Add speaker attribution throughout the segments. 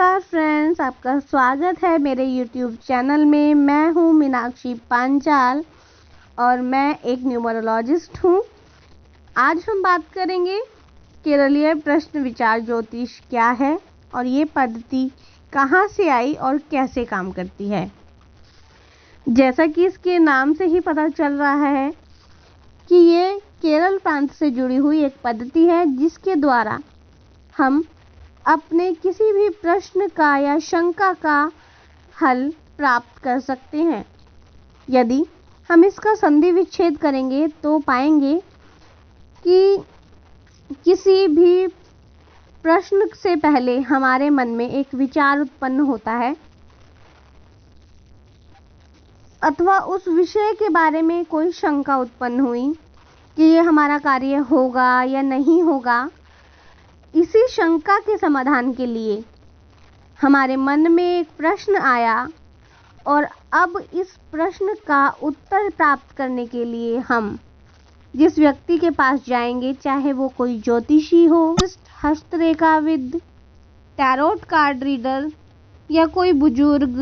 Speaker 1: नमस्कार फ्रेंड्स, आपका स्वागत है मेरे YouTube चैनल में। मैं हूँ मीनाक्षी पांचाल और मैं एक न्यूमरोलॉजिस्ट हूँ। आज हम बात करेंगे केरलीय प्रश्न विचार ज्योतिष क्या है और ये पद्धति कहाँ से आई और कैसे काम करती है। जैसा कि इसके नाम से ही पता चल रहा है कि ये केरल प्रांत से जुड़ी हुई एक पद्धति है जिसके द्वारा हम अपने किसी भी प्रश्न का या शंका का हल प्राप्त कर सकते हैं। यदि हम इसका संधि विच्छेद करेंगे तो पाएंगे कि किसी भी प्रश्न से पहले हमारे मन में एक विचार उत्पन्न होता है अथवा उस विषय के बारे में कोई शंका उत्पन्न हुई कि ये हमारा कार्य होगा या नहीं होगा। इसी शंका के समाधान के लिए हमारे मन में एक प्रश्न आया और अब इस प्रश्न का उत्तर प्राप्त करने के लिए हम जिस व्यक्ति के पास जाएंगे, चाहे वो कोई ज्योतिषी हो, हस्तरेखाविद, टैरोट कार्ड रीडर या कोई बुजुर्ग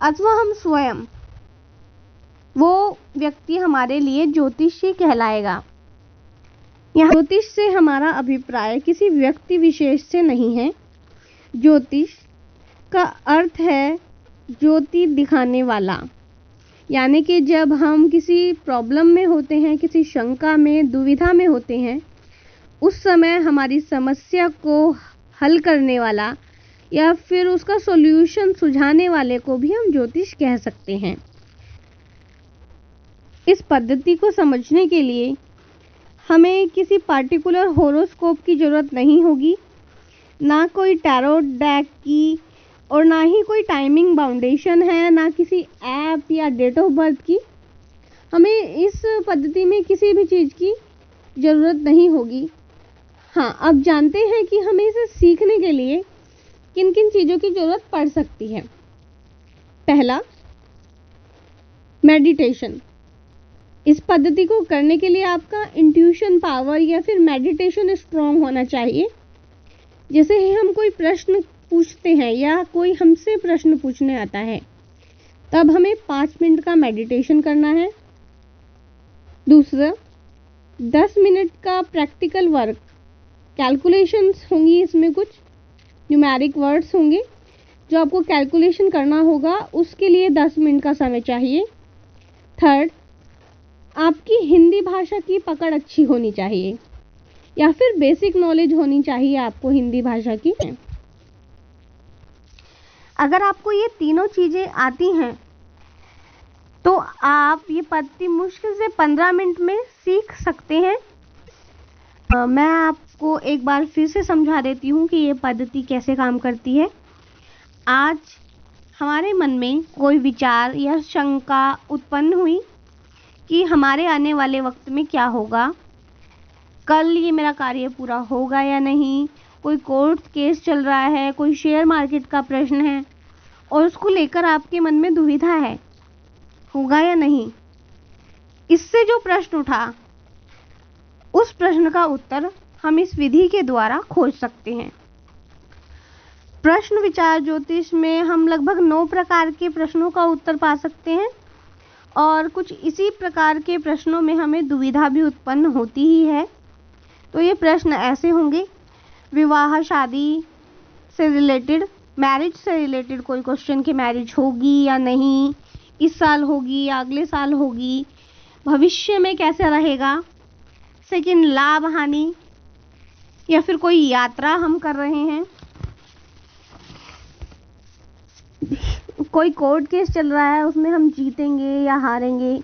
Speaker 1: अथवा हम स्वयं, वो व्यक्ति हमारे लिए ज्योतिषी कहलाएगा। यहाँ ज्योतिष से हमारा अभिप्राय किसी व्यक्ति विशेष से नहीं है। ज्योतिष का अर्थ है ज्योति दिखाने वाला, यानी कि जब हम किसी प्रॉब्लम में होते हैं, किसी शंका में, दुविधा में होते हैं, उस समय हमारी समस्या को हल करने वाला या फिर उसका सॉल्यूशन सुझाने वाले को भी हम ज्योतिष कह सकते हैं। इस पद्धति को समझने के लिए हमें किसी पार्टिकुलर होरोस्कोप की ज़रूरत नहीं होगी, ना कोई टैरोट डेक की, और ना ही कोई टाइमिंग बाउंडेशन है, ना किसी ऐप या डेट ऑफ बर्थ की। हमें इस पद्धति में किसी भी चीज़ की ज़रूरत नहीं होगी। हाँ, अब जानते हैं कि हमें इसे सीखने के लिए किन किन चीज़ों की ज़रूरत पड़ सकती है। पहला, मेडिटेशन। इस पद्धति को करने के लिए आपका इंट्यूशन पावर या फिर मेडिटेशन स्ट्रॉन्ग होना चाहिए। जैसे ही हम कोई प्रश्न पूछते हैं या कोई हमसे प्रश्न पूछने आता है, तब हमें 5 मिनट का मेडिटेशन करना है। दूसरा, 10 मिनट का प्रैक्टिकल वर्क, कैलकुलेशंस होंगी, इसमें कुछ न्यूमेरिक वर्ड्स होंगे जो आपको कैलकुलेशन करना होगा, उसके लिए 10 मिनट का समय चाहिए। थर्ड, आपकी हिंदी भाषा की पकड़ अच्छी होनी चाहिए या फिर बेसिक नॉलेज होनी चाहिए आपको हिंदी भाषा की। अगर आपको ये तीनों चीज़ें आती हैं तो आप ये पद्धति मुश्किल से 15 मिनट में सीख सकते हैं। मैं आपको एक बार फिर से समझा देती हूँ कि ये पद्धति कैसे काम करती है। आज हमारे मन में कोई विचार या शंका उत्पन्न हुई कि हमारे आने वाले वक्त में क्या होगा, कल ये मेरा कार्य पूरा होगा या नहीं, कोई कोर्ट केस चल रहा है, कोई शेयर मार्केट का प्रश्न है और उसको लेकर आपके मन में दुविधा है, होगा या नहीं। इससे जो प्रश्न उठा, उस प्रश्न का उत्तर हम इस विधि के द्वारा खोज सकते हैं। प्रश्न विचार ज्योतिष में हम लगभग 9 प्रकार के प्रश्नों का उत्तर पा सकते हैं और कुछ इसी प्रकार के प्रश्नों में हमें दुविधा भी उत्पन्न होती ही है। तो ये प्रश्न ऐसे होंगे: विवाह शादी से रिलेटेड, मैरिज से रिलेटेड कोई क्वेश्चन कि मैरिज होगी या नहीं, इस साल होगी या अगले साल होगी, भविष्य में कैसा रहेगा। सेकंड, लाभ हानि या फिर कोई यात्रा हम कर रहे हैं, कोई कोर्ट केस चल रहा है, उसमें हम जीतेंगे या हारेंगे।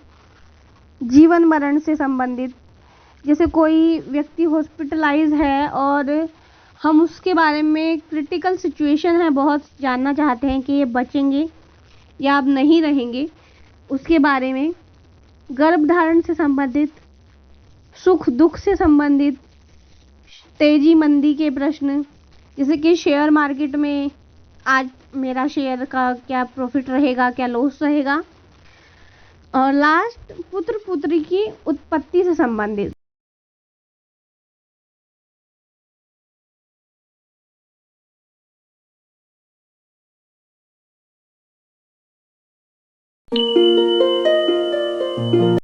Speaker 1: जीवन मरण से संबंधित, जैसे कोई व्यक्ति हॉस्पिटलाइज है और हम उसके बारे में, क्रिटिकल सिचुएशन है, बहुत जानना चाहते हैं कि ये बचेंगे या अब नहीं रहेंगे, उसके बारे में। गर्भधारण से संबंधित, सुख दुख से संबंधित, तेजी मंदी के प्रश्न, जैसे कि शेयर मार्केट में आज मेरा शेयर का क्या प्रॉफिट रहेगा, क्या लॉस रहेगा। और लास्ट, पुत्र पुत्री की उत्पत्ति से संबंधित। है।